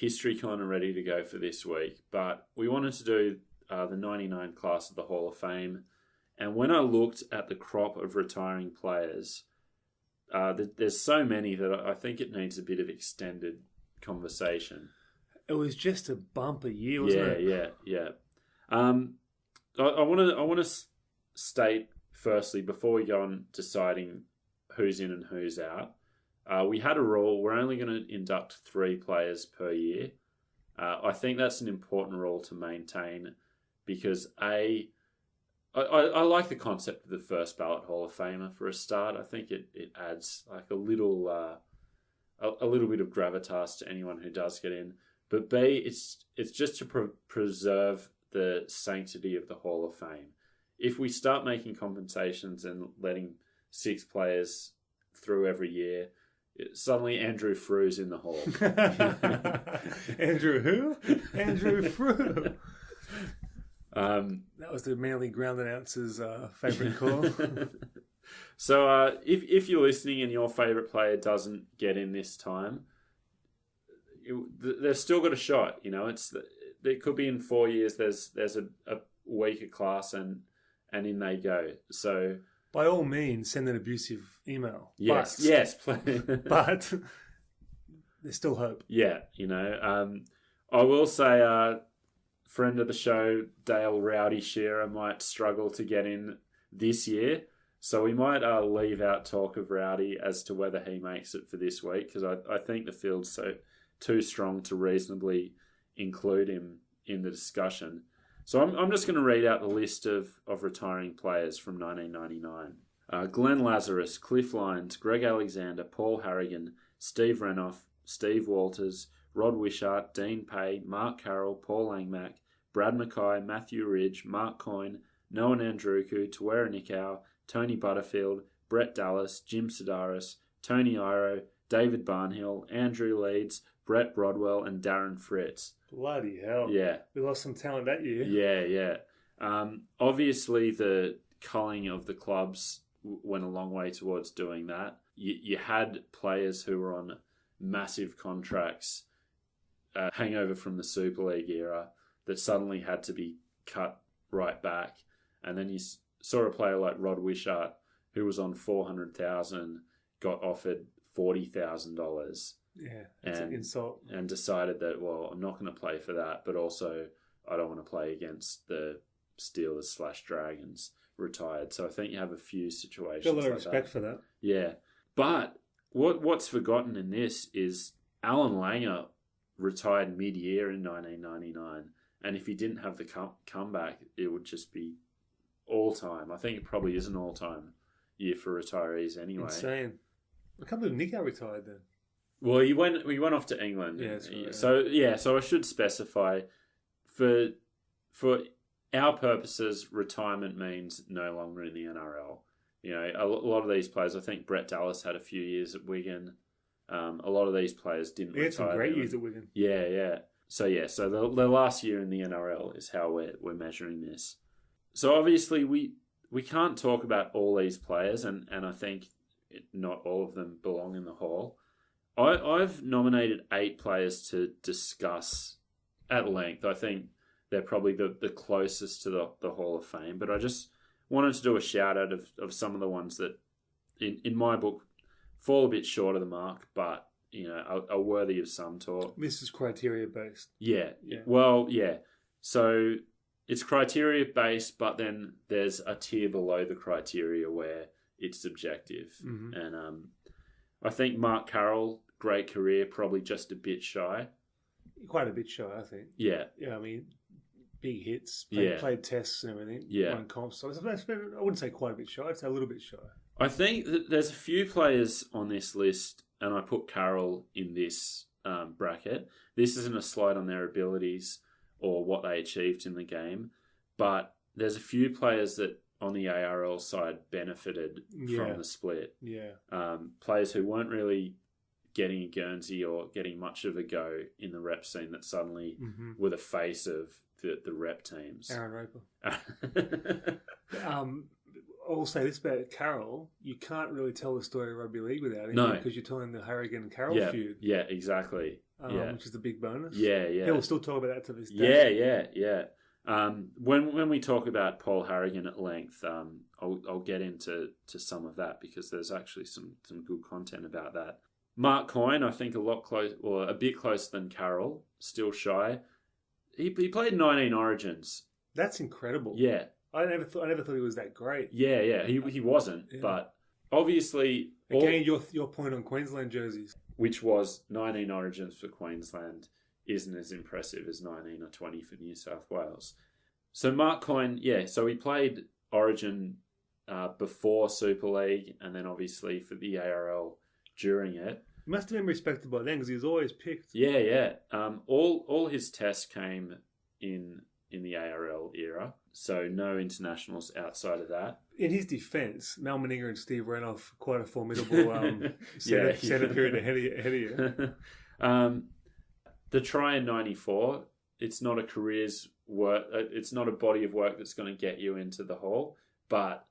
history kind of ready to go for this week, but we wanted to do the 99 class of the Hall of Fame. And when I looked at the crop of retiring players, there's so many that I think it needs a bit of extended conversation. It was just a bumper year, wasn't it? Yeah. I want to state firstly, before we go on deciding who's in and who's out, we had a rule. We're only going to induct 3 players per year. I think that's an important rule to maintain because I like the concept of the first ballot Hall of Famer for a start. I think it adds like a little bit of gravitas to anyone who does get in. But B, it's just to preserve the sanctity of the Hall of Fame. If we start making compensations and letting 6 players through every year, suddenly Andrew Frew's in the Hall. Andrew who? Andrew Frew. That was the Manly Ground Announcer's favourite call. So if you're listening and your favourite player doesn't get in this time, they've still got a shot. You know, it could be in 4 years. There's a weaker class and in they go. So by all means, send an abusive email. Yes, please. But there's still hope. Yeah, you know. I will say, friend of the show, Dale Rowdy Shearer, might struggle to get in this year. So we might leave out talk of Rowdy as to whether he makes it for this week, because I think the field's too strong to reasonably include him in the discussion. So I'm just going to read out the list of retiring players from 1999. Glenn Lazarus, Cliff Lyons, Greg Alexander, Paul Harrogan, Steve Renouf, Steve Walters, Rod Wishart, Dean Pay, Mark Carroll, Paul Langmack, Brad Mackay, Matthew Ridge, Mark Coyne, Noah Nadruku, Tawera Nikau, Tony Butterfield, Brett Dallas, Jim Serdaris, Tony Iro, David Barnhill, Andrew Leeds, Brett Broadwell, and Darren Fritz. Bloody hell. Yeah. We lost some talent that year. Yeah. Obviously, the culling of the clubs went a long way towards doing that. You had players who were on massive contracts, hangover from the Super League era, that suddenly had to be cut right back. And then you saw a player like Rod Wishart, who was on $400,000, got offered $40,000. Yeah, that's an insult. And decided that, well, I'm not going to play for that, but also I don't want to play against the Steelers/Dragons retired. So I think you have a few situations. Got a lot of respect for that. Yeah. But what's forgotten in this is Alan Langer retired mid-year in 1999. And if he didn't have the comeback, it would just be all-time. I think it probably is an all-time year for retirees ananyway. Insane. I can't believe Nikau retired then. Well, he went off to England. Yeah, that's right. So I should specify, for our purposes, retirement means no longer in the NRL. You know, a lot of these players, I think Brett Dallas had a few years at Wigan. A lot of these players didn't retire. He had some great years at Wigan. Yeah. So the last year in the NRL is how we're measuring this. So obviously we can't talk about all these players, and I think not all of them belong in the Hall. I've nominated 8 players to discuss at length. I think they're probably the closest to the Hall of Fame, but I just wanted to do a shout out of some of the ones that, in my book, fall a bit short of the mark, but you know, are worthy of some talk. This is criteria based. Yeah. Well, yeah. So it's criteria based, but then there's a tier below the criteria where it's subjective. Mm-hmm. And I think Mark Carroll, great career, probably just a bit shy. Quite a bit shy, I think. Yeah. Yeah, I mean, big hits, played tests and everything. Yeah. Won comps. So I wouldn't say quite a bit shy. I'd say a little bit shy. I think that there's a few players on this list, and I put Carroll in this bracket. This isn't a slight on their abilities or what they achieved in the game, but there's a few players that on the ARL side benefited from the split. Yeah. Players who weren't really getting a Guernsey or getting much of a go in the rep scene that suddenly were the face of the rep teams. Aaron Roper. I'll say this about Carroll: you can't really tell the story of rugby league without him, No. because you're telling the Harrogan and Carroll feud. Yeah, exactly. Which is the big bonus. Yeah. He'll still talk about that to this day. Yeah. When we talk about Paul Harrogan at length, I'll get into some of that because there's actually some good content about that. Mark Coyne, I think a bit closer than Carroll, still shy. He played 19 Origins. That's incredible. Yeah. I never thought he was that great. Yeah. He wasn't, but obviously again, your point on Queensland jerseys, which was 19 Origins for Queensland, isn't as impressive as 19 or 20 for New South Wales. So Mark Coyne, so he played Origin before Super League, and then obviously for the ARL during it. He must have been respected by then because he was always picked. Yeah. All his tests came in the ARL era, so no internationals outside of that. In his defence, Mal Meninga and Steve Renouf, quite a formidable centre period ahead of you. The try in 94, it's not a career's work. It's not a body of work that's going to get you into the Hall, but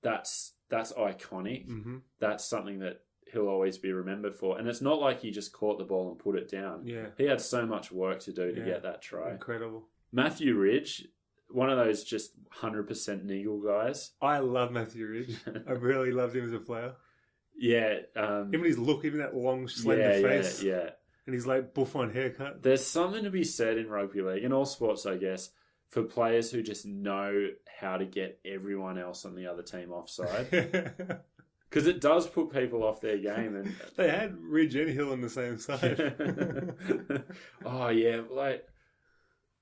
that's iconic. Mm-hmm. That's something that he'll always be remembered for. And it's not like he just caught the ball and put it down. Yeah. He had so much work to do to get that try. Incredible. Matthew Ridge, one of those just 100% Nigel guys. I love Matthew Ridge. I really loved him as a player. Yeah. Even his look, even that long, slender face. Yeah. And his Buffon haircut. There's something to be said in rugby league, in all sports, I guess, for players who just know how to get everyone else on the other team offside. Because it does put people off their game. And they had Ridge and Hill on the same side. Oh, yeah. Like,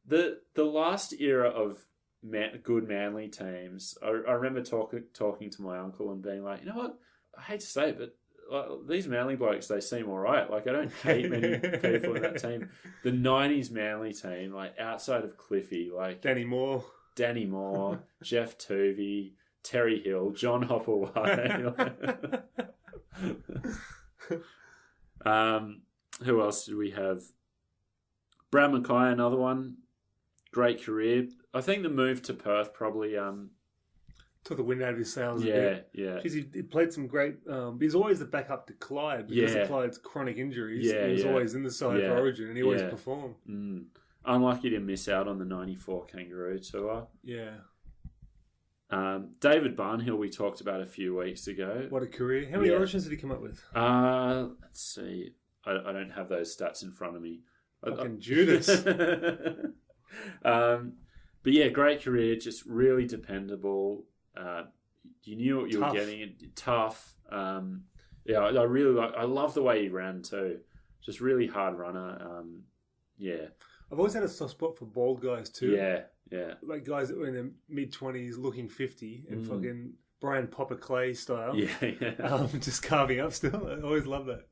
the last era of good Manly teams, I remember talking to my uncle and being like, you know what? I hate to say it, but these Manly blokes, they seem all right. Like, I don't hate many people in that team. The 90s Manly team, like, outside of Cliffy, like... Danny Moore, Jeff Tuvey, Terry Hill, John Hopperway. Who else did we have? Brad Mackay, another one. Great career. I think the move to Perth probably... took the wind out of his sails a bit. Yeah. He played some great... he's always the backup to Clyde because of Clyde's chronic injuries. He was always in the side for Origin and he always performed. Mm. Unlucky to miss out on the 94 Kangaroo Tour. Yeah. David Barnhill we talked about a few weeks ago. What a career. How many Origins did he come up with? Let's see. I don't have those stats in front of me. Fucking Judas. But yeah, great career. Just really dependable. You knew what you were getting. Tough. I really I love the way he ran too. Just really hard runner. I've always had a soft spot for bald guys too. Yeah. Like guys that were in their mid-20s looking 50 and fucking Brian Popper Clay style. Yeah. Just carving up still. I always love that.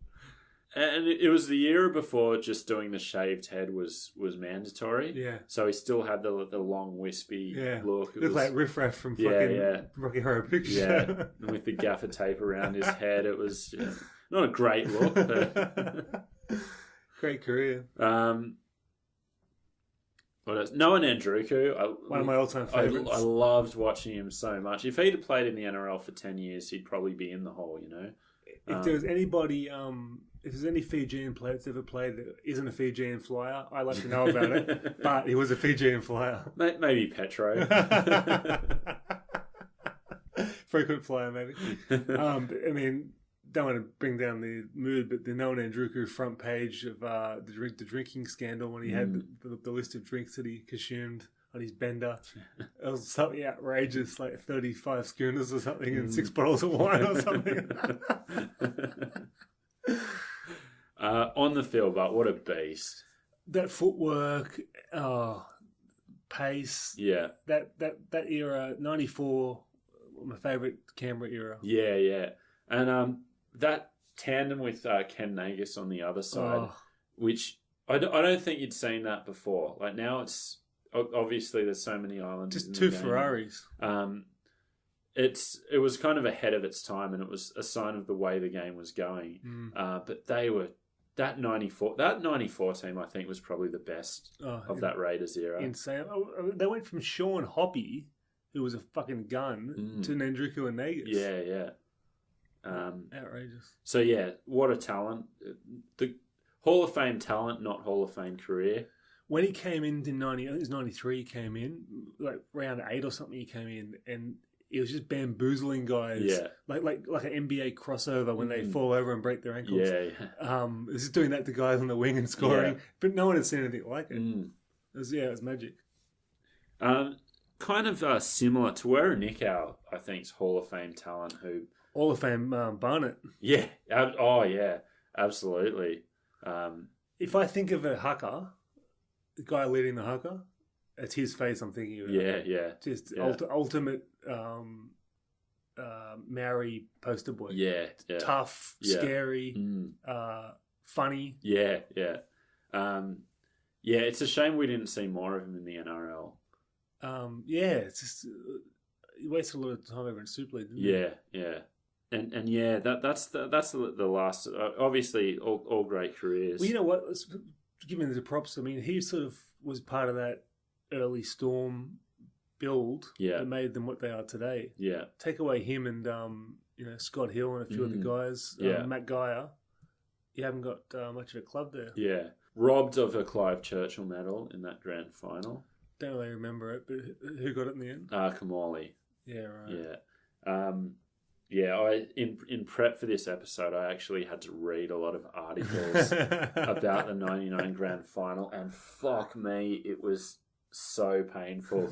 And it was the era before just doing the shaved head was mandatory. Yeah. So he still had the long wispy look. It looked like Riff Raff from fucking Rocky Horror Picture Show. And with the gaffer tape around his head. It was not a great look, but... Great career. Noah Nadruku. One of my all-time favourites. I loved watching him so much. If he'd have played in the NRL for 10 years, he'd probably be in the Hall, you know? If there was anybody... if there's any Fijian player that's ever played that isn't a Fijian flyer, I'd like to know about it. But he was a Fijian flyer. Maybe Petro. Frequent flyer, maybe. I mean, don't want to bring down the mood, but the Noah Nadruku front page of the drinking scandal when he had the list of drinks that he consumed on his bender. It was something outrageous, like 35 schooners or something and 6 bottles of wine or something. On the field, but what a beast. That footwork, pace. Yeah. That era, 94, my favourite Canberra era. Yeah. And that tandem with Ken Nagus on the other side, which I don't think you'd seen that before. Like now it's, obviously there's so many islands. Just two Ferraris. It was kind of ahead of its time and it was a sign of the way the game was going. But they were... That 94 team, I think, was probably the best of that Raiders era. Insane. They went from Sean Hoppy who was a fucking gun, to Nadruku and Negus. Yeah. Outrageous. So, yeah, what a talent. The Hall of Fame talent, not Hall of Fame career. When he came in 90, I think it was 93, he came in, like round 8 or something, he came in, and he was just bamboozling guys. Yeah. Like an NBA crossover when they fall over and break their ankles. Yeah. Just doing that to guys on the wing and scoring. Yeah. But no one had seen anything like it. It was magic. Kind of similar to Tawera Nikau, I think, is Hall of Fame talent who... Hall of Fame Barnett. Yeah. Oh, yeah. Absolutely. If I think of a haka, the guy leading the haka, it's his face I'm thinking of. Yeah. Just ultimate Maori poster boy. Yeah. Tough, scary, funny. Yeah. It's a shame we didn't see more of him in the NRL. It's just he wasted a lot of time over in Super League, didn't he? Yeah. And yeah, that's the last. Obviously, all great careers. Well, you know what? Let's give him the props. I mean, he sort of was part of that early Storm build that made them what they are today. Yeah. Take away him and Scott Hill and a few of the guys. Mackay. You haven't got much of a club there. Yeah. Robbed of a Clive Churchill medal in that grand final. Don't really remember it, but who got it in the end? Kamali. Yeah, right. Yeah. In prep for this episode, I actually had to read a lot of articles about the 99 grand final, and fuck me, it was so painful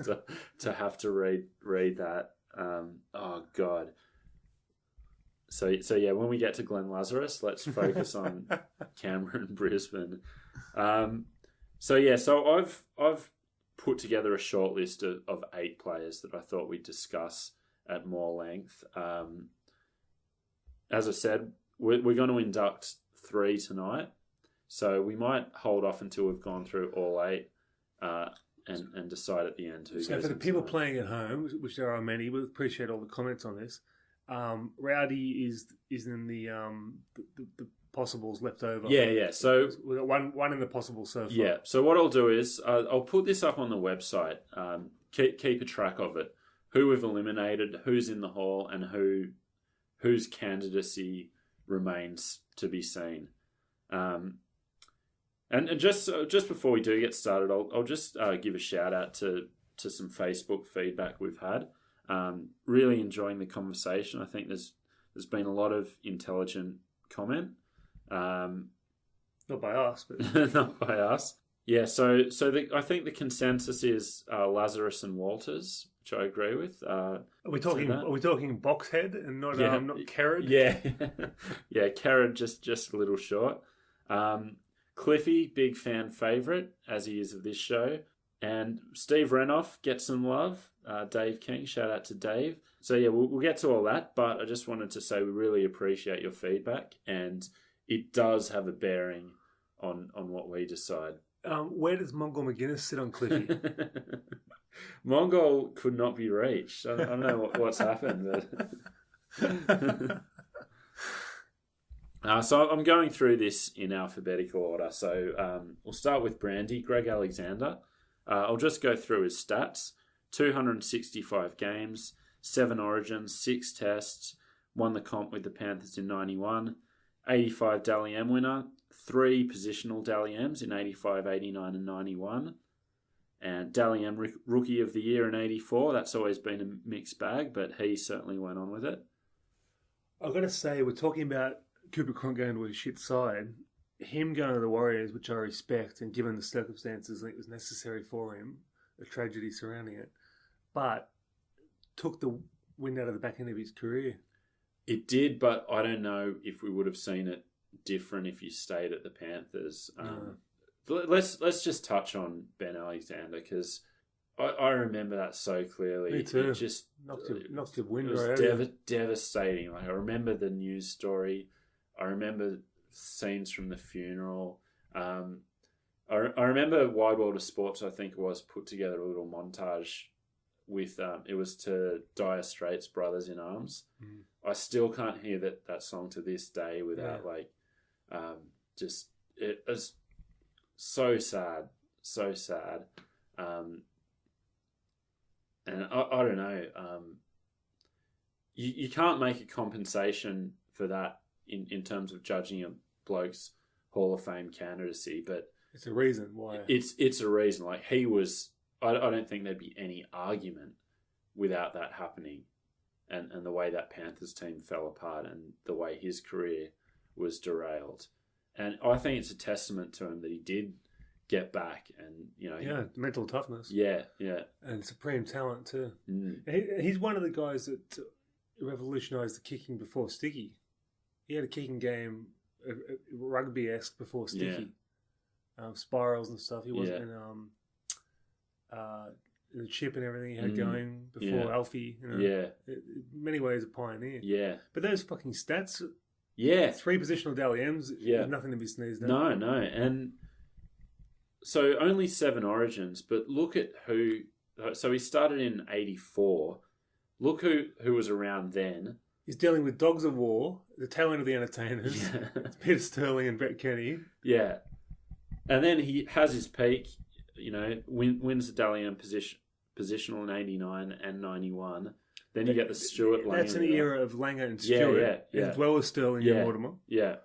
to have to read that. Oh, God. So yeah, when we get to Glenn Lazarus, let's focus on Canberra and Brisbane. So I've put together a short list of 8 players that I thought we'd discuss at more length. As I said, we're going to induct 3 tonight, so we might hold off until we've gone through all 8 and decide at the end who. So for the people playing at home, which there are many, we appreciate all the comments on this. Rowdy is in the possibles left over. Yeah. So we've got one in the possibles so far. Yeah. So what I'll do is I'll put this up on the website. Keep a track of it. Who we've eliminated, who's in the hall, and whose candidacy remains to be seen. And just before we do get started, I'll just give a shout out to some Facebook feedback we've had. Really enjoying the conversation. I think there's been a lot of intelligent comment. Not by us, but not by us. Yeah. So I think the consensus is Lazarus and Walters, which I agree with. Are we talking Boxhead and not Carrod? Yeah, yeah. Carrod just a little short. Cliffy, big fan favourite as he is of this show, and Steve Renouf gets some love. Dave King, shout out to Dave. So yeah, we'll get to all that, but I just wanted to say we really appreciate your feedback, and it does have a bearing on what we decide. Where does Mongol McGuinness sit on Cliffy? Mongol could not be reached. I don't know what's happened. But so I'm going through this in alphabetical order. So we'll start with Brandy, Greg Alexander. I'll just go through his stats. 265 games, 7 origins, 6 tests, won the comp with the Panthers in 91, 85 Dally M winner, 3 positional Dally M's in 85, 89 and 91, and Dally M Rookie of the Year in 84. That's always been a mixed bag, but he certainly went on with it. I've got to say, we're talking about Cooper Cronk going to a shit side. Him going to the Warriors, which I respect, and given the circumstances, I think it was necessary for him, a tragedy surrounding it, but took the wind out of the back end of his career. It did, but I don't know if we would have seen it different if he stayed at the Panthers. Let's just touch on Ben Alexander, because I remember that so clearly. Me too. It just knocked your wind right out. It was devastating. Like, I remember the news story. I remember scenes from the funeral. I remember Wide World of Sports, I think it was, put together a little montage with, it was to Dire Straits' Brothers in Arms. Mm. I still can't hear that song to this day without, it was so sad. So sad. And I don't know. You can't make a compensation for that in terms of judging a bloke's Hall of Fame candidacy, but it's a reason why. It's a reason. Like, he was. I don't think there'd be any argument without that happening, and the way that Panthers team fell apart, and the way his career was derailed. And I think it's a testament to him that he did get back, and mental toughness. Yeah, and supreme talent too. Mm. He's one of the guys that revolutionised the kicking before Sticky. He had a kicking game, rugby-esque before Sticky, spirals and stuff. He wasn't in the chip and everything he had going before Alfie. In many ways a pioneer. Yeah, but those fucking stats. Yeah, 3 positional Dally M's. Yeah, nothing to be sneezed at. No, and so only 7 origins. But look at who. So he started in '84. Look who was around then. He's dealing with Dogs of War, the tail end of the Entertainers, Peter Sterling and Brett Kenny. Yeah, and then he has his peak. Wins the Dally M positional in '89 and '91. Then you get the Stewart Langer. That's an era of Langer and Stewart, as well as Sterling and Mortimer. Yeah.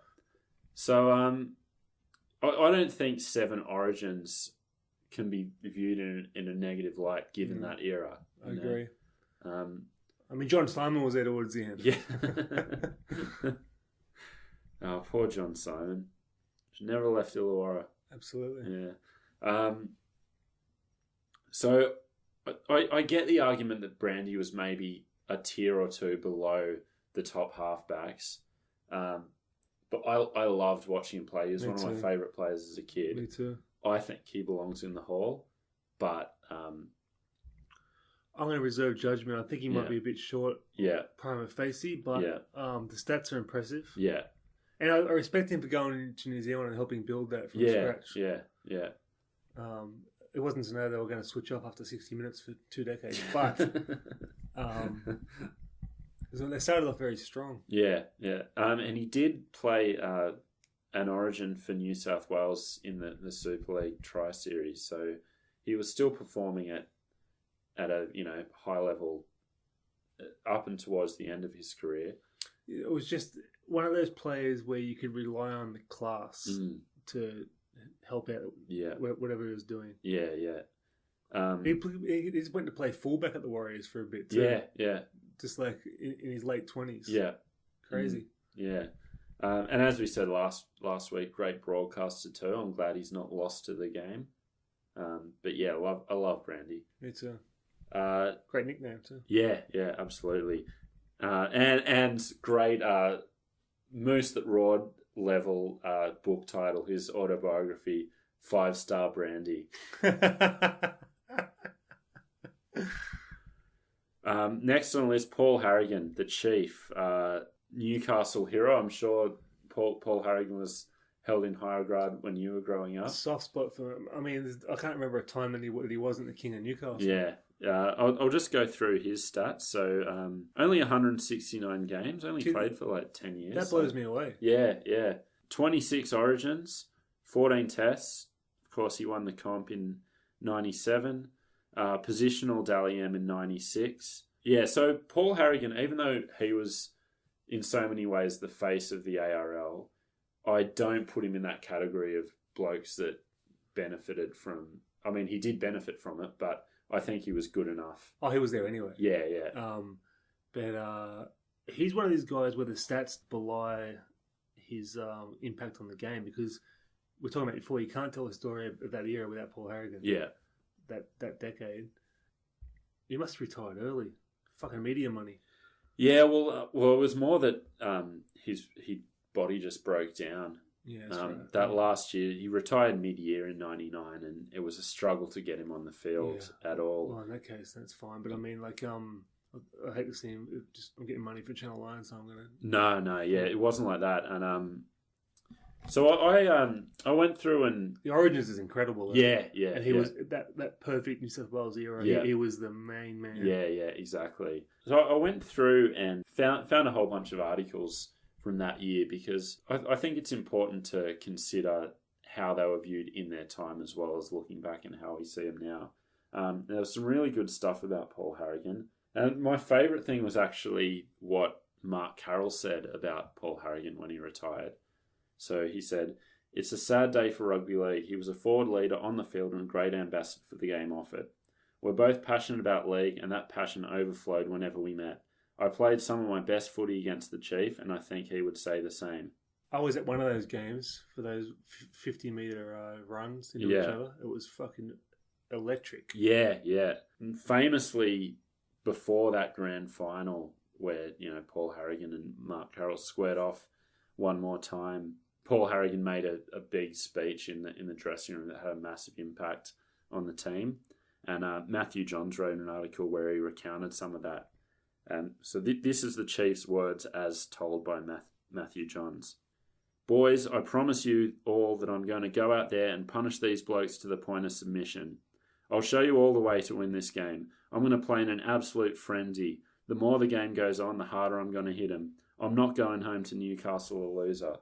So I don't think 7 origins can be viewed in a negative light given that era. I agree. John Simon was there towards the end. Yeah. Oh, poor John Simon. She never left Illawarra. Absolutely. Yeah. So I get the argument that Brandy was maybe a tier or 2 below the top halfbacks. But I loved watching him play. He was one of my favourite players as a kid. Me too. I think he belongs in the Hall. But I'm going to reserve judgment. I think he might be a bit short prima facie, but the stats are impressive. Yeah. And I respect him for going to New Zealand and helping build that from scratch. Yeah. It wasn't to know they were going to switch off after 60 minutes for 2 decades, but they started off very strong. Yeah. And he did play an origin for New South Wales in the Super League Tri-Series, so he was still performing at a high level up and towards the end of his career. It was just one of those players where you could rely on the class to help out whatever he was doing. Yeah. He just went to play fullback at the Warriors for a bit too. Yeah. Just like in his late 20s. Yeah. Crazy. Yeah. And as we said last week, great broadcaster too. I'm glad he's not lost to the game. But yeah, I love Brandy. Me too. Great nickname too. Yeah, absolutely. And great Moose That Roared level book title, his autobiography, 5-Star Brandy. Next on the list, Paul Harrogan, the Chief, Newcastle hero. I'm sure Paul Harrogan was held in high regard when you were growing up. Soft spot for him. I can't remember a time that he wasn't the king of Newcastle. Yeah. I'll just go through his stats. So only 169 games, only played for like 10 years. That blows me away. Yeah. 26 origins, 14 tests. Of course, he won the comp in 97. Positional Dally M in 96. Yeah, so Paul Harrogan, even though he was in so many ways the face of the ARL, I don't put him in that category of blokes that benefited from... he did benefit from it, but I think he was good enough. Oh, he was there anyway. Yeah. But he's one of these guys where the stats belie his impact on the game, because we're talking about before, you can't tell the story of that era without Paul Harrogan. Yeah. That decade. He must have retired early. Fucking media money. Yeah, well, it was more that his body just broke down. Yeah, that's right. That last year, he retired mid-year in 99, and it was a struggle to get him on the field at all. Well, in that case, that's fine. But I hate to see him. I'm getting money for Channel Lyons, so I'm going to... No, it wasn't like that. And so I went through and... The Origins is incredible. Though. Yeah. And he was that perfect New South Wales era. Yeah. He was the main man. Yeah, exactly. So I went through and found a whole bunch of articles from that year, because I think it's important to consider how they were viewed in their time as well as looking back and how we see them now. There was some really good stuff about Paul Harrogan. And my favourite thing was actually what Mark Carroll said about Paul Harrogan when he retired. So he said, "It's a sad day for rugby league. He was a forward leader on the field and a great ambassador for the game off it. We're both passionate about league, and that passion overflowed whenever we met. I played some of my best footy against the Chief, and I think he would say the same." I was at one of those games for those 50-metre runs into each other. It was fucking electric. Yeah. And famously, before that grand final, where Paul Harrogan and Mark Carroll squared off one more time, Paul Harrogan made a big speech in the dressing room that had a massive impact on the team. And Matthew Johns wrote an article where he recounted some of that. So this is the Chiefs' words as told by Matthew Johns. "Boys, I promise you all that I'm going to go out there and punish these blokes to the point of submission. I'll show you all the way to win this game. I'm going to play in an absolute frenzy. The more the game goes on, the harder I'm going to hit them. I'm not going home to Newcastle a loser."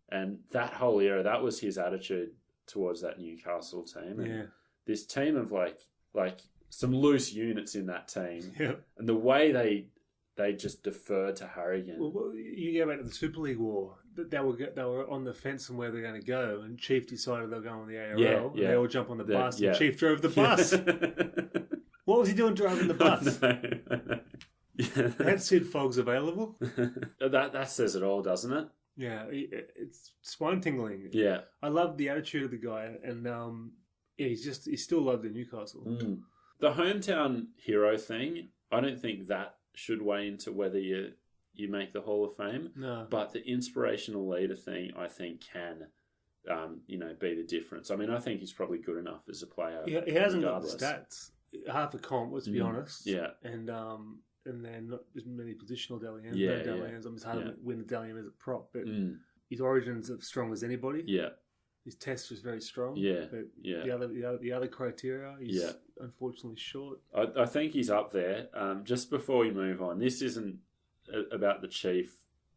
And that whole era, that was his attitude towards that Newcastle team. And this team of like some loose units in that team. Yeah. And the way they just deferred to Harrogan. Well, you go back to the Super League war. They were on the fence on where they're going to go, and Chief decided they're going on the ARL. Yeah. And they all jump on the bus, and Chief drove the bus. What was he doing driving the bus? They had Sid Foggs available. That says it all, doesn't it? Yeah, it's spine-tingling. Yeah. I love the attitude of the guy, and he's still loved in Newcastle. Mm. The hometown hero thing, I don't think that should weigh into whether you make the Hall of Fame. No. But the inspirational leader thing, I think, can be the difference. I mean, I think he's probably good enough as a player. He hasn't regardless. got the stats. Half a comp, let's be honest. Yeah. And then not as many positional Dalians. Yeah, no Dalians. I'm just hard to win the Dalian as a prop, but his origins are strong as anybody. Yeah. His test was very strong. Yeah. But yeah. The other criteria, he's unfortunately short. I think he's up there. Just before we move on, this isn't about the Chief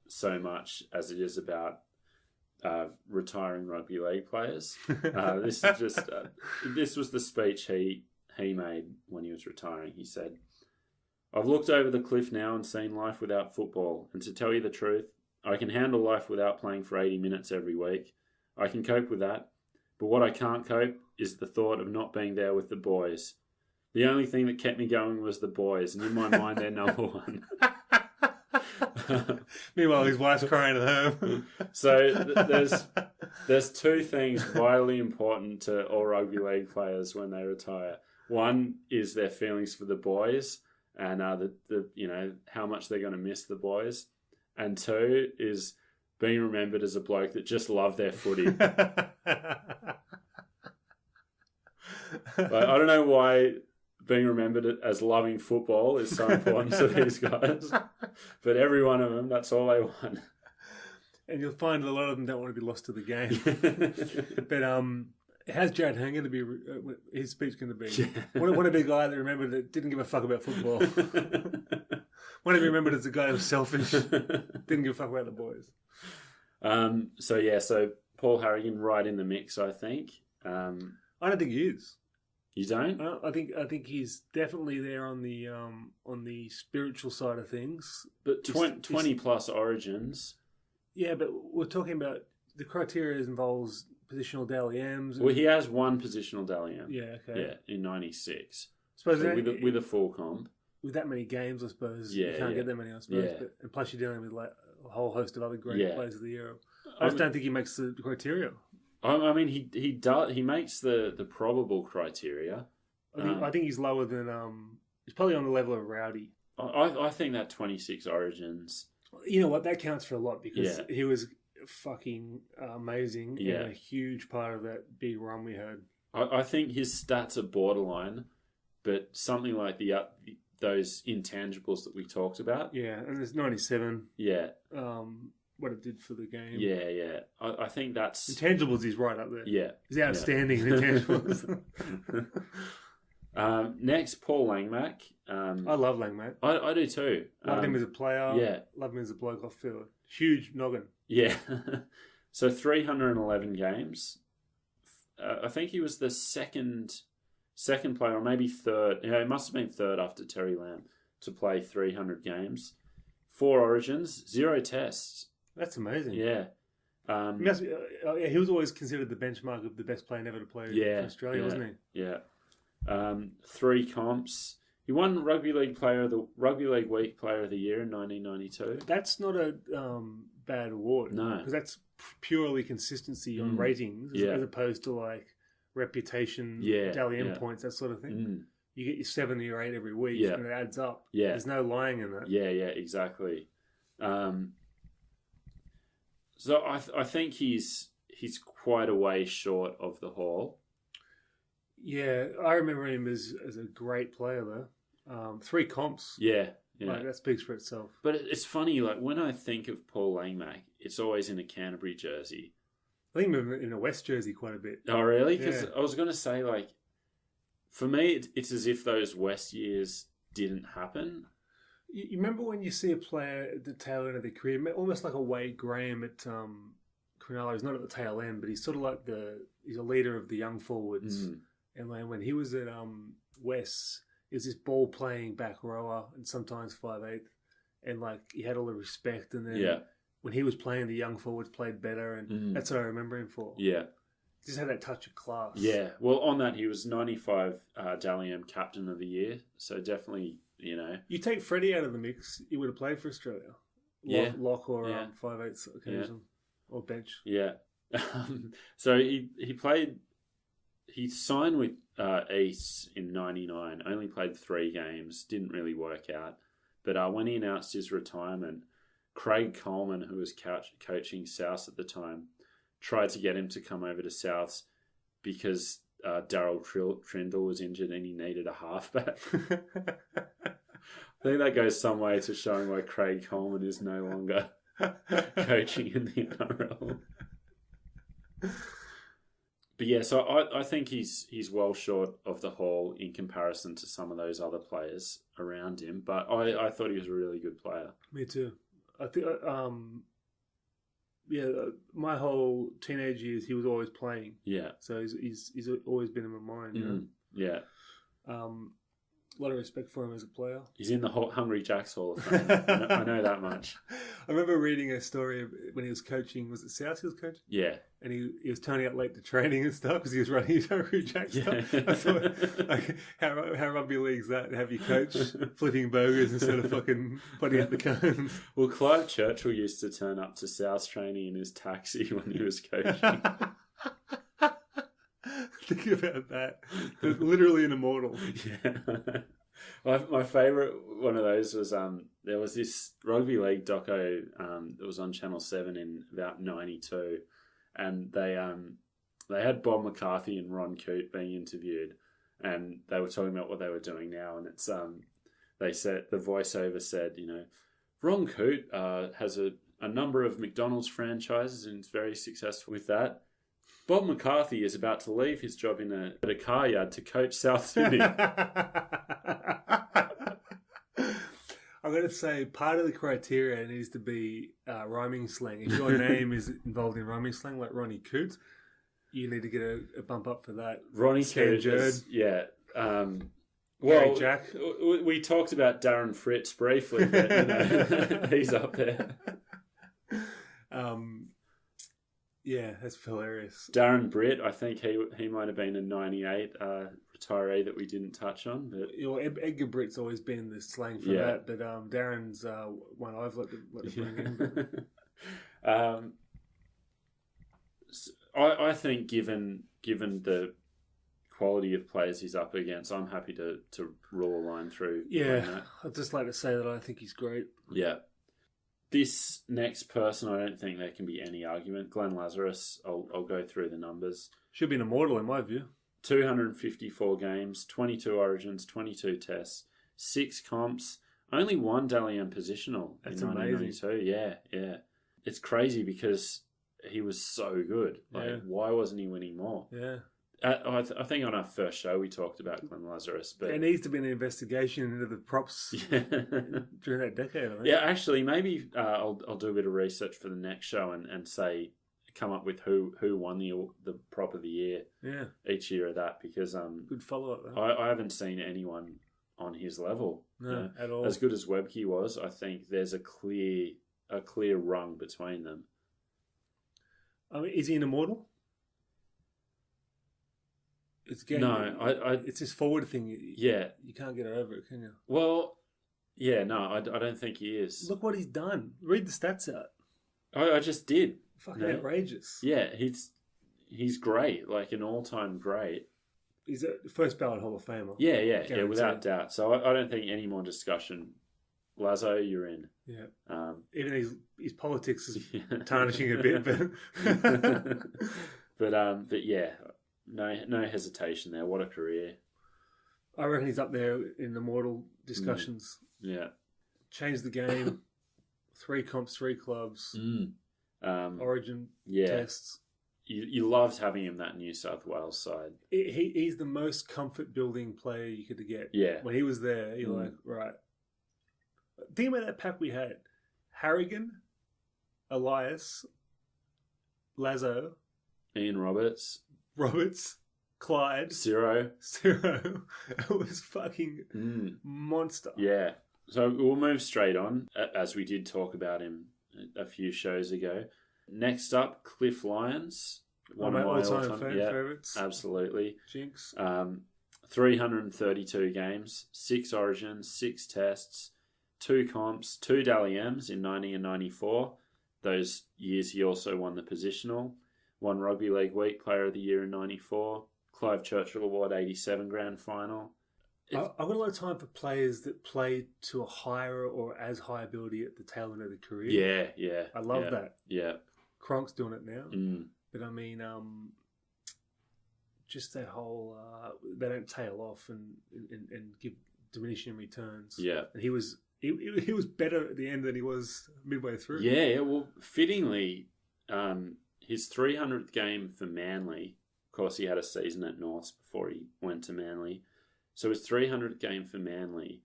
so much as it is about retiring rugby league players. This is just this was the speech he made when he was retiring. He said, "I've looked over the cliff now and seen life without football, and to tell you the truth, I can handle life without playing for 80 minutes every week. I can cope with that, but what I can't cope is the thought of not being there with the boys. The only thing that kept me going was the boys, and in my mind, they're number one." Meanwhile, his wife's crying at home. So there's two things vitally important to all rugby league players when they retire. One is their feelings for the boys and how much they're going to miss the boys, and two is being remembered as a bloke that just loved their footy. I don't know why being remembered as loving football is so important to these guys, but every one of them, that's all they want. And you'll find a lot of them don't want to be lost to the game. But how's Jared Hanger to be? His speech going to be? Yeah. Want to be a guy that remembered that didn't give a fuck about football. Want to be remembered as a guy who was selfish, didn't give a fuck about the boys. So Paul Harrogan right in the mix, I think. I don't think he is. You don't? I think he's definitely there on the spiritual side of things. But 20 plus origins. Yeah, but we're talking about the criteria involves positional Dally M's. Well, he has one positional Dally M. Yeah, okay. Yeah, in 96. Suppose so with a full comp. With that many games, I suppose, you can't get that many, I suppose. Yeah. And plus you're dealing with like a whole host of other great players of the era. I just don't think he makes the criteria. I mean, he does. He makes the probable criteria. I think he's lower than he's probably on the level of Rowdy. I think that 26 origins. You know what? That counts for a lot because he was fucking amazing and a huge part of that big run we had. I think his stats are borderline, but something like those intangibles that we talked about. Yeah, and there's 97. Yeah. What it did for the game. Yeah. I think that's... Intangibles, he's right up there. Yeah. He's outstanding in intangibles. Next, Paul Langmack. I love Langmack. I do too. Loved him as a player. Yeah. Loved him as a bloke off field. Huge noggin. Yeah. So 311 games. I think he was the second second player, or maybe third. Yeah, it must have been third after Terry Lamb to play 300 games, 4 Origins, 0 tests. That's amazing. Yeah. He was always considered the benchmark of the best player ever to play for Australia, wasn't he? Yeah. 3 comps. He won Rugby League Week Player of the Year in 1992. That's not a bad award. No. Because that's purely consistency on ratings as opposed to like reputation, Dally-M points, that sort of thing. You get your 7 or 8 every week and it adds up. Yeah. There's no lying in that. Yeah, exactly. So I think he's quite a way short of the Hall. Yeah, I remember him as a great player though. 3 comps. Yeah. Like, that speaks for itself. But it's funny, like when I think of Paul Langmack, it's always in a Canterbury jersey. I think in a West jersey quite a bit. Oh, really? Because I was going to say, like, for me, it's as if those West years didn't happen. You remember when you see a player at the tail end of their career, almost like a Wade Graham at Cronulla. He's not at the tail end, but he's sort of like he's a leader of the young forwards. And when he was at West, he was this ball playing back rower and sometimes 5'8", and like he had all the respect. And then when he was playing, the young forwards played better, and that's what I remember him for. Yeah, he just had that touch of class. Yeah, well, on that he was 95 Dally-M Captain of the Year, so definitely, you know. You take Freddie out of the mix, he would have played for Australia. Lock or 5'8" occasion or bench. Yeah, so he played. He signed with East in 99, only played 3 games, didn't really work out. But when he announced his retirement, Craig Coleman, who was coaching Souths at the time, tried to get him to come over to Souths because Daryl Trindle was injured and he needed a halfback. I think that goes some way to showing why Craig Coleman is no longer coaching in the NRL. But yeah, so I think he's well short of the Hall in comparison to some of those other players around him. But I thought he was a really good player. Me too. I think, my whole teenage years he was always playing. Yeah. So he's always been in my mind. You know? Yeah. A lot of respect for him as a player. He's in the Hungry Jacks Hall of Fame. I know that much. I remember reading a story of when he was coaching. Was it South he was coaching? Yeah. And he was turning up late to training and stuff because he was running his Hungry Jacks stuff. I thought, like, how rugby league's that? Have you coach flipping burgers instead of fucking putting out the cones? Well, Clive Churchill used to turn up to South training in his taxi when he was coaching. Think about that. Literally an immortal. Yeah. My favourite one of those was there was this rugby league doco that was on Channel 7 in about 92, and they had Bob McCarthy and Ron Coote being interviewed, and they were talking about what they were doing now, and it's they said, the voiceover said, you know, Ron Coote has a number of McDonald's franchises and is very successful with that. Bob McCarthy is about to leave his job at a car yard to coach South Sydney. I'm going to say part of the criteria needs to be rhyming slang. If your name is involved in rhyming slang, like Ronnie Coote, you need to get a bump up for that. Ronnie Coote, yeah. Well, Jack. We talked about Darren Fritz briefly, but you know, he's up there. Yeah, that's hilarious. Darren Britt, I think he might have been a 98 retiree that we didn't touch on. But Edgar Britt's always been the slang for that, but Darren's one I've let to bring in. But... I think given the quality of players he's up against, I'm happy to rule a line through. Yeah, I'd just like to say that I think he's great. Yeah. This next person, I don't think there can be any argument. Glenn Lazarus, I'll go through the numbers. Should be an immortal in my view. 254 games, 22 origins, 22 tests, 6 comps, only 1 Dally-M positional. That's in 1992. amazing. Yeah. It's crazy because he was so good. Why wasn't he winning more? Yeah. I think on our first show we talked about Glenn Lazarus, but there needs to be an investigation into the props during that decade. I think. Yeah, actually, maybe I'll do a bit of research for the next show and say, come up with who won the prop of the year each year of that, because good follow up. I haven't seen anyone on his level. No, at all. As good as Webke was, I think there's a clear rung between them. I mean, is he an immortal? It's it's this forward thing. Yeah, you can't get over it, can you? Well, yeah, no, I don't think he is. Look what he's done. Read the stats out. I just did. Fucking outrageous. Yeah, he's great, like an all-time great. He's a first ballot Hall of Famer. Yeah, without doubt. So I don't think any more discussion. Lazo, you're in. Yeah. Even his politics is tarnishing a bit, but yeah, no hesitation there. What a career! I reckon he's up there in the immortal discussions. Yeah. Changed the game. 3 comps, 3 clubs. Origin tests. You loved having him that New South Wales side. He's the most comfort building player you could get. Yeah. When he was there, you're like, right. Think about that pack we had. Harrogan, Elias, Lazo, Ian Roberts, Clyde, Ciro. It was fucking monster. Yeah. So we'll move straight on, as we did talk about him a few shows ago. Next up, Cliff Lyons. One of my all-time favourites. Absolutely. Jinx. 332 games, 6 origins, 6 tests, 2 comps, 2 Dally M's in 90 and 94. Those years he also won the positional. Won Rugby League Week Player of the Year in 94. Clive Churchill Award 87 grand final. I've got a lot of time for players that play to a higher or as high ability at the tail end of the career. Yeah. I love that. Yeah. Kronk's doing it now. But I mean, just that whole, they don't tail off and give diminishing returns. Yeah. And he was better at the end than he was midway through. Yeah, well, fittingly, his 300th game for Manly, of course he had a season at Norths before he went to Manly. So his 300th game for Manly,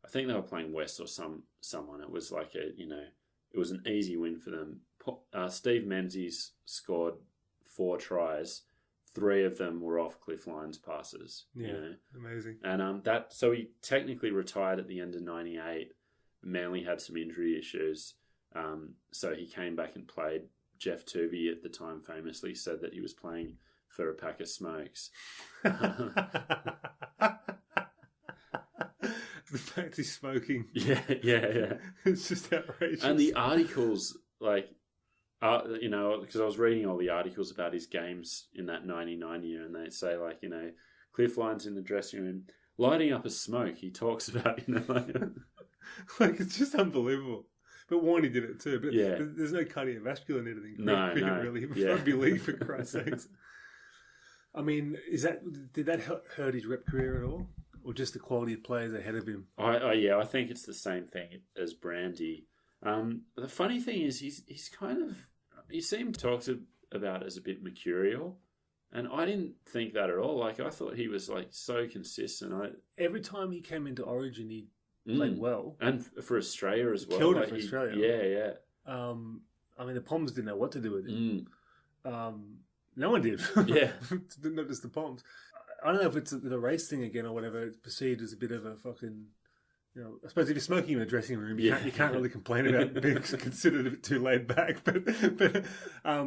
I think they were playing West or someone. It was like it was an easy win for them. Steve Menzies scored 4 tries. 3 of them were off Cliff Lyons passes. Yeah, amazing. And so he technically retired at the end of 98. Manly had some injury issues. So he came back and played. Jeff Tuvey at the time famously said that he was playing for a pack of smokes. The fact he's smoking. Yeah. It's just outrageous. And the articles, because I was reading all the articles about his games in that 99 year, and they say, Cliff Lyons in the dressing room, lighting up a smoke. He talks about, like, it's just unbelievable. But Warney did it too. But there's no cardiovascular need in cricket, really. Rugby league, for Christ's sakes. I mean, did that hurt his rep career at all? Or just the quality of players ahead of him? I think it's the same thing as Brandy. The funny thing is, he's kind of, he seemed talked about as a bit mercurial, and I didn't think that at all. Like, I thought he was so consistent. Every time he came into Origin, he played well, and for Australia as well. Killed it for Australia. Yeah. I mean, the Poms didn't know what to do with him. No one did. Yeah, not just the Poms. I don't know if it's the race thing again or whatever. It's perceived as a bit of a fucking, I suppose if you're smoking in a dressing room, you can't really complain about being considered a bit too laid back. But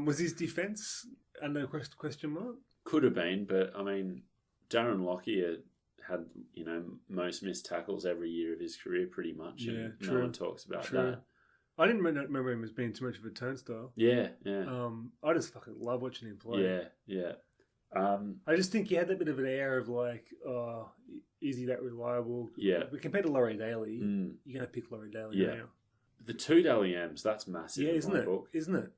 was his defence under question mark? Could have been, but I mean, Darren Lockyer had most missed tackles every year of his career, pretty much. Yeah, true. No one talks about true. that. I didn't remember him as being too much of a turnstile. Yeah. I just fucking love watching him play. Yeah. I just think he had that bit of an air of is he that reliable? Yeah. But compared to Laurie Daly, you're going to pick Laurie Daly now. The 2 Dally M's, that's massive. Yeah, in my book. Isn't it?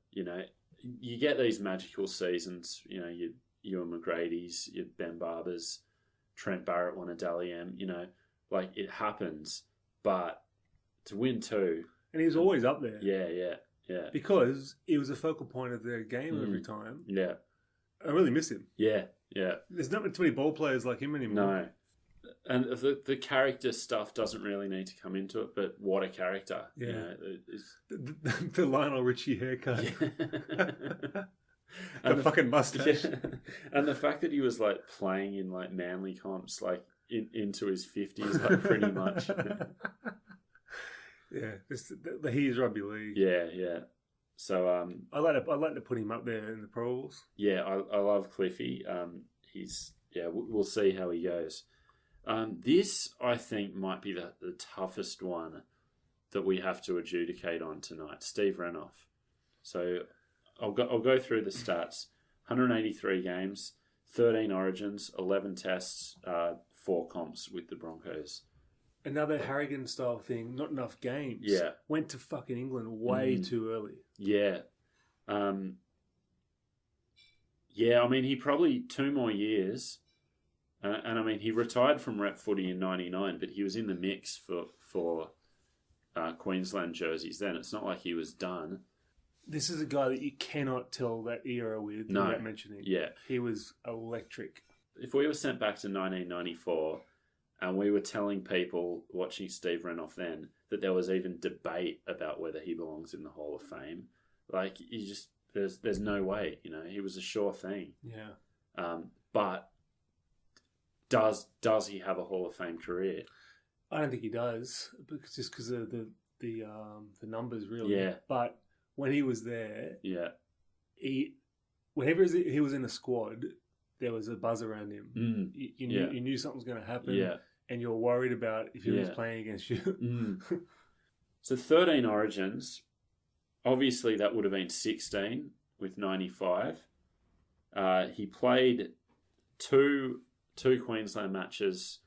You get these magical seasons, your Ewan McGrady's, your Ben Barbers, Trent Barrett won a Dally M, it happens, but to win 2. And he was always up there. Yeah. Because he was a focal point of their game every time. Yeah. I really miss him. Yeah. There's not too many ball players like him anymore. No. And the character stuff doesn't really need to come into it, but what a character. Yeah. The Lionel Richie haircut. Yeah. The fucking mustache. Yeah. And the fact that he was like playing in like Manly comps like into his 50s, like pretty much. Yeah, the He's Rugby League. Yeah. So I like to put him up there in the Pro Bowls. Yeah, I love Cliffy. We'll see how he goes. This I think might be the toughest one that we have to adjudicate on tonight. Steve Renouf. So I'll go through the stats. 183 games, 13 Origins, 11 tests, 4 comps with the Broncos. Another Harrogan style thing. Not enough games. Yeah. Went to fucking England way too early. Yeah. I mean, he probably 2 more years. And I mean, he retired from rep footy in 99, but he was in the mix for Queensland jerseys then. It's not like he was done. This is a guy that you cannot tell that era with without mentioning. Yeah. He was electric. If we were sent back to 1994 and we were telling people watching Steve Renouf then that there was even debate about whether he belongs in the Hall of Fame, like, there's no way, he was a sure thing. Yeah. But does he have a Hall of Fame career? I don't think he does, because of the numbers, really. Yeah. But when he was there, yeah, whenever he was in the squad, there was a buzz around him. You knew something was going to happen. Yeah. And you're worried about if he was playing against you. So 13 Origins, obviously that would have been 16 with 95. He played two Queensland matches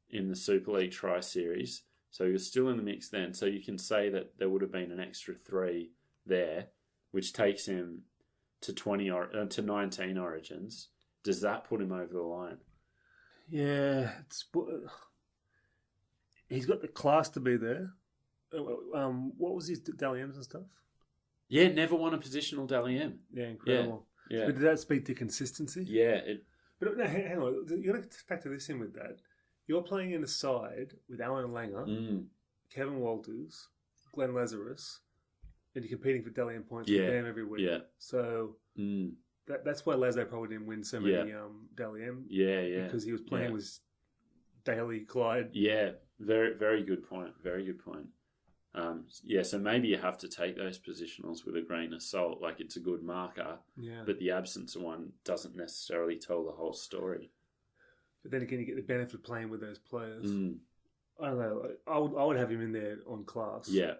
in the Super League Tri-Series, so he was still in the mix then. So you can say that there would have been an extra 3 there, which takes him to 19 Origins. Does that put him over the line? Yeah, he's got the class to be there. What was his Dally M's and stuff? Yeah, never won a positional Dally M. Yeah, incredible. Yeah. But did that speak to consistency? Yeah. But no, hang on. You got to factor this in with that. You're playing in a side with Alan Langer, Kevin Walters, Glenn Lazarus, and you're competing for Dally M points with them every week. Yeah. So that's why Lazo probably didn't win so many Dally M. Yeah. Because he was playing with Daly, Clyde. Yeah. Very, very good point. Very good point. So maybe you have to take those positionals with a grain of salt. Like, it's a good marker, but the absence of one doesn't necessarily tell the whole story. But then again, you get the benefit of playing with those players. I don't know. I would have him in there on class. Yeah.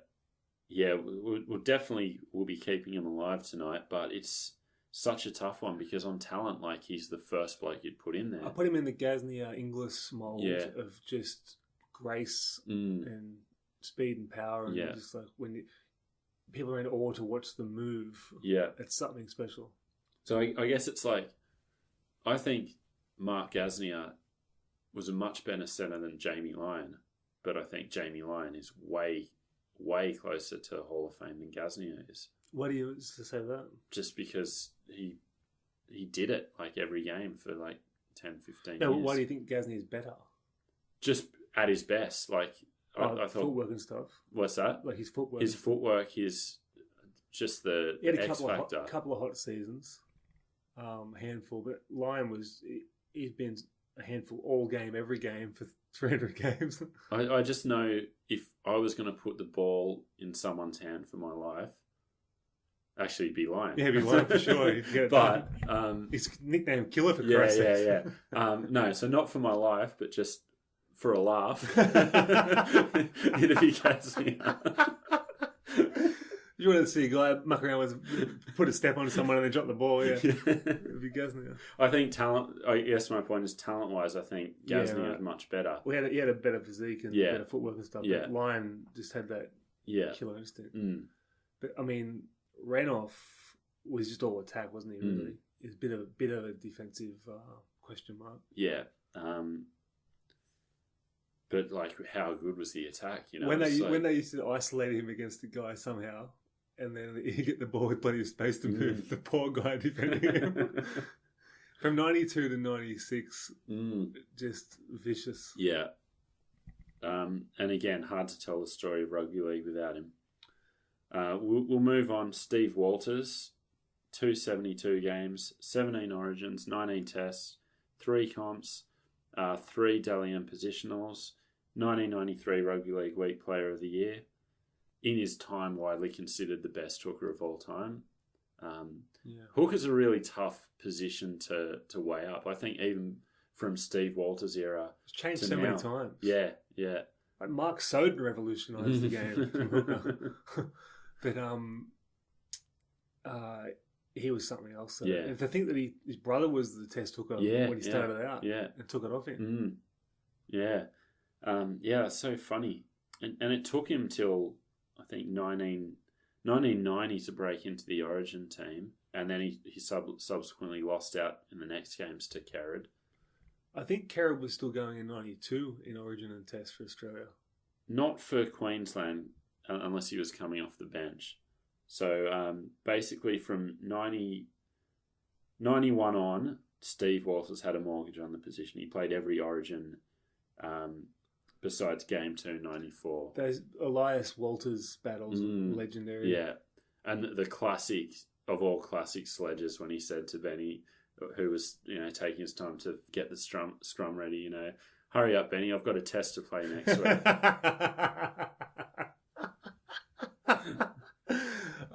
We'll definitely be keeping him alive tonight, but it's such a tough one because on talent, like, he's the first bloke you'd put in there. I put him in the Gasnier Inglis mould of just grace and speed and power, and just like when people are in awe to watch them move. Yeah, it's something special. So I guess it's like, I think Mark Gasnier was a much better centre than Jamie Lyon, but I think Jamie Lyon is way closer to Hall of Fame than Gasnier is. What do you say that? Just because he did it like every game for like 10, 15 no, years. Why do you think Gasnier is better? Just at his best, like. I thought footwork and stuff. What's that? Like his footwork. His footwork, his just the he had X factor. A couple of hot seasons, handful. But Lyon he's been a handful all game, every game for 300 games. I just know if I was going to put the ball in someone's hand for my life, actually it'd be Lyon. Yeah, it'd be Lyon for sure. But his nickname Killer for Christ's sake. No, so not for my life, but just for a laugh. It'd be Gasnier. You want to see a guy muck around with, put a step on someone and then drop the ball, it'd be Gasnier. I think talent, I guess my point is talent-wise, I think Gasnier is much better. Well, he had a better physique and better footwork and stuff, but Lyon just had that killer instinct. But, I mean, Renouf was just all attack, wasn't he, really? It's a bit of a defensive question mark. Yeah. But like, how good was the attack? When they used to isolate him against the guy somehow, and then he get the ball with plenty of space to move, the poor guy defending him. From 92 to 96, just vicious. Yeah. And again, hard to tell the story of rugby league without him. We'll move on. Steve Walters, 272 games, 17 origins, 19 tests, 3 comps, 3 Dalian positionals, 1993 Rugby League Week Player of the Year. In his time, widely considered the best hooker of all time. Hooker's a really tough position to weigh up. I think even from Steve Walters' era, It's changed so many times. Yeah. Like Mark Soden revolutionised the game from hooker. But he was something else. So. Yeah. And to think that his brother was the test hooker when he started out and took it off him. Yeah. It's so funny. And it took him till, I think, 1990 to break into the Origin team. And then he subsequently lost out in the next games to Carroll. I think Carroll was still going in 92 in Origin and Test for Australia. Not for Queensland, unless he was coming off the bench. So basically from 91 on, Steve Walters had a mortgage on the position. He played every Origin besides Game 2, 94. Those Elias Walters battles were legendary. Yeah. And the classic of all classic sledges when he said to Benny, who was taking his time to get the scrum ready, hurry up, Benny, I've got a test to play next week.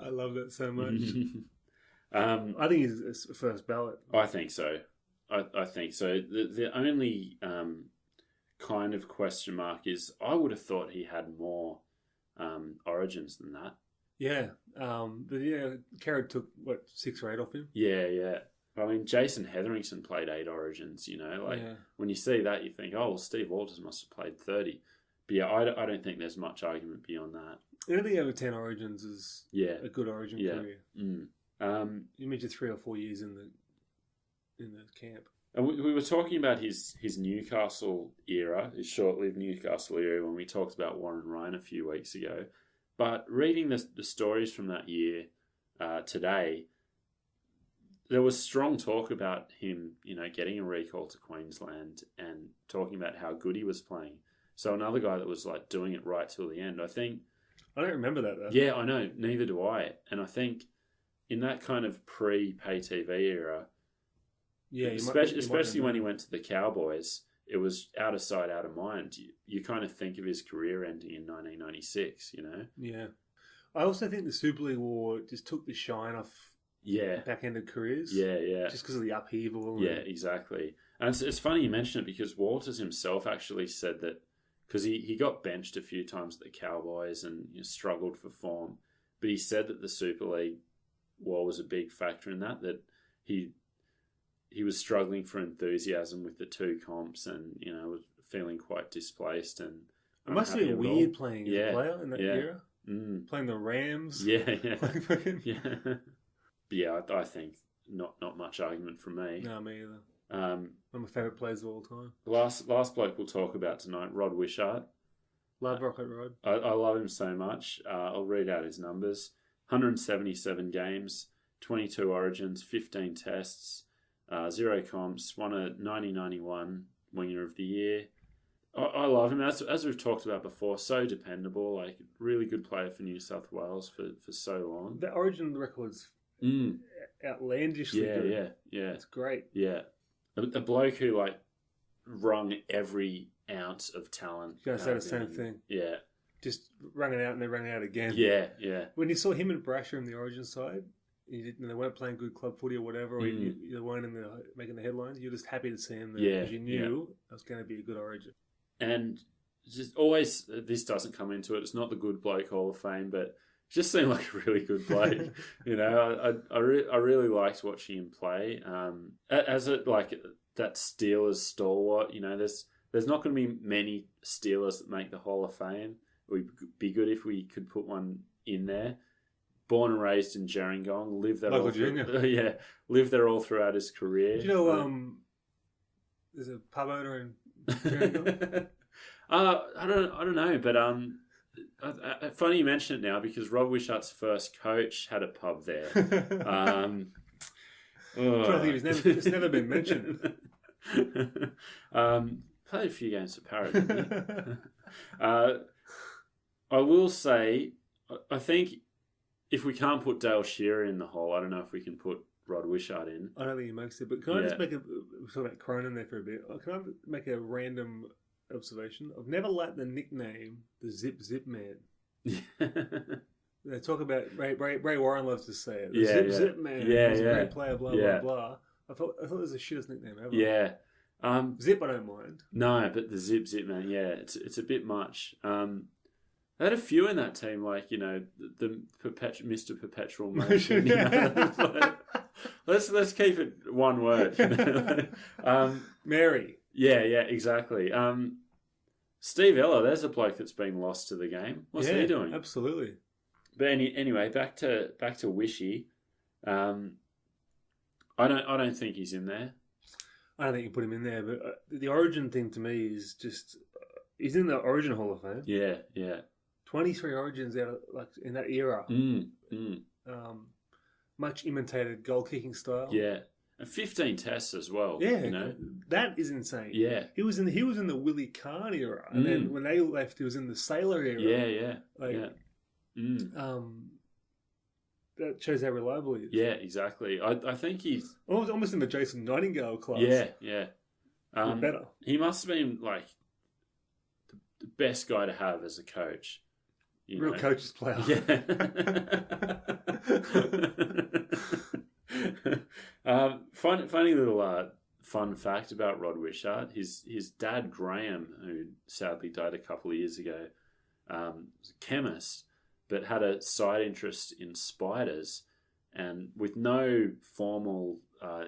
I love that so much. I think he's first ballot. I think so. I think so. The only kind of question mark is I would have thought he had more origins than that. Yeah. Carroll took, 6 or 8 off him? Yeah. I mean, Jason Hetherington played 8 origins, when you see that, you think, oh, well, Steve Walters must have played 30. But yeah, I don't think there's much argument beyond that. Anything over 10 origins is a good origin career. You mentioned 3 or 4 years in the camp. And we were talking about his Newcastle era, his short-lived Newcastle era, when we talked about Warren Ryan a few weeks ago. But reading the stories from that year today, there was strong talk about him, getting a recall to Queensland and talking about how good he was playing. So another guy that was doing it right till the end. I think. I don't remember that though. Yeah, I know. Neither do I. And I think in that kind of pre-pay TV era, especially when he went to the Cowboys, it was out of sight, out of mind. You kind of think of his career ending in 1996. Yeah. I also think the Super League War just took the shine off. Yeah. Back-ended careers. Yeah. Just because of the upheaval. Yeah, exactly. And it's funny you mention it because Walters himself actually said that because he got benched a few times at the Cowboys and struggled for form. But he said that the Super League War was a big factor in that he was struggling for enthusiasm with the 2 comps and, was feeling quite displaced. And it must have been weird playing as a player in that era. Playing the Rams. Yeah. Yeah, I think not much argument from me. No, me either. One of my favourite players of all time. Last bloke we'll talk about tonight, Rod Wishart. Love Rocket Rod. I love him so much. I'll read out his numbers. 177 games, 22 origins, 15 tests, 0 comps, won a 1991 Winger of the Year. I love him, as we've talked about before, so dependable, really good player for New South Wales for so long. The origin record's outlandishly good. Yeah. It's great. Yeah. A bloke who, wrung every ounce of talent. You guys say the same thing. Yeah. Just rung it out and then rung it out again. Yeah. When you saw him and Brasher in the origin side, they weren't playing good club footy or whatever, or you weren't making the headlines, you're just happy to see him there because you knew it was going to be a good origin. And just always, this doesn't come into it, it's not the Good Bloke Hall of Fame, but it just seemed like a really good bloke. I really liked watching him play. As that Steelers stalwart, there's not going to be many Steelers that make the Hall of Fame. It would be good if we could put one in there. Born and raised in Gerringong, lived there lived there all throughout his career. Do you know there's a pub owner in Gerringong? I don't know, but funny you mention it now because Rob Wishart's first coach had a pub there. It's never been mentioned. Played a few games for Parrot, didn't he? I will say, I think if we can't put Dale Shearer in the hole, I don't know if we can put Rod Wishart in. I don't think he makes it. But can I just make we're talking about Cronin there for a bit. Can I make a random observation? I've never liked the nickname, the Zip Zip Man. They talk about Ray Warren loves to say it. The Zip Man. Yeah, He's a great player. Blah blah blah. I thought it was the shittest nickname ever. Yeah. Zip, I don't mind. No, but the Zip Man, yeah, it's a bit much. They had a few in that team, like, you know, the Mr. Perpetual Motion. You know? Let's keep it one word. You know? Mary. Yeah, exactly. Steve Ella, there's a bloke that's been lost to the game. What's he doing? Absolutely. But anyway, back to Wishy. I don't think he's in there. I don't think you put him in there, but the Origin thing to me is just he's in the Origin Hall of Fame. Yeah. 23 Origins out of, like, in that era. Much imitated goal kicking style. Yeah, and 15 tests as well. Yeah, you know? That is insane. Yeah, he was in the Willie Kahn era, and then when they left, he was in the Sailor era. Yeah. That shows how reliable he is. Yeah, exactly. I think he's almost in the Jason Nightingale class. Yeah. Better. He must have been like the best guy to have as a coach. Real coach's player. Yeah. Funny little fun fact about Rod Wishart. His dad Graham, who sadly died a couple of years ago, was a chemist, but had a side interest in spiders, and with no formal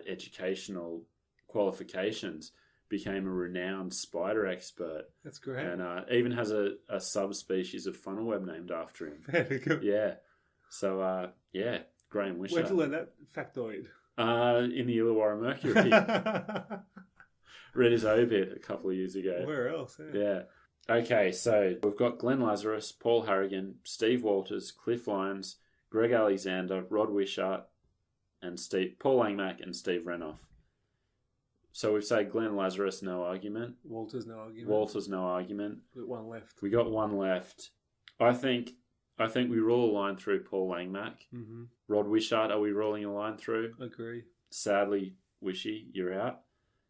educational qualifications, became a renowned spider expert. That's great. And even has a subspecies of funnel web named after him. Very good. Yeah. So, Graham Wishart. Where'd you learn that factoid? In the Illawarra Mercury. Read his obit a couple of years ago. Where else? Yeah. Okay, so we've got Glenn Lazarus, Paul Harrogan, Steve Walters, Cliff Lyons, Greg Alexander, Rod Wishart, and Paul Langmack and Steve Renouf. So we've said Glenn Lazarus, no argument. Walters, no argument. We've got one left. We got one left. I think we rule a line through Paul Langmack. Mm-hmm. Rod Wishart, are we ruling a line through? Agree. Sadly, Wishy, you're out.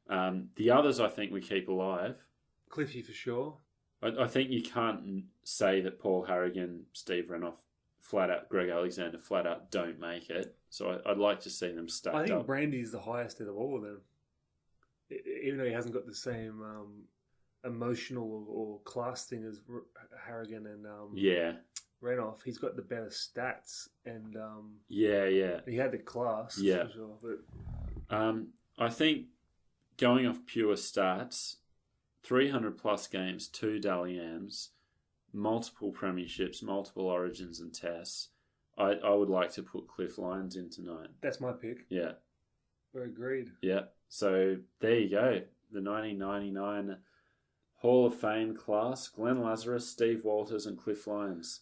The others I think we keep alive. Cliffy for sure. I think you can't say that Paul Harrogan, Steve Renouf, flat out, Greg Alexander, flat out don't make it. So I'd like to see them stacked up. I think Brandy's the highest out of all of them. Even though he hasn't got the same emotional or class thing as Harrogan and Renouf, he's got the better stats and he had the class. Yeah, for sure. But I think going off pure stats, 300 plus games, 2 Dalians, multiple premierships, multiple origins and tests. I would like to put Cliff Lyons in tonight. That's my pick. Yeah. We're agreed. Yeah. So there you go. The 1999 Hall of Fame class. Glenn Lazarus, Steve Walters and Cliff Lyons.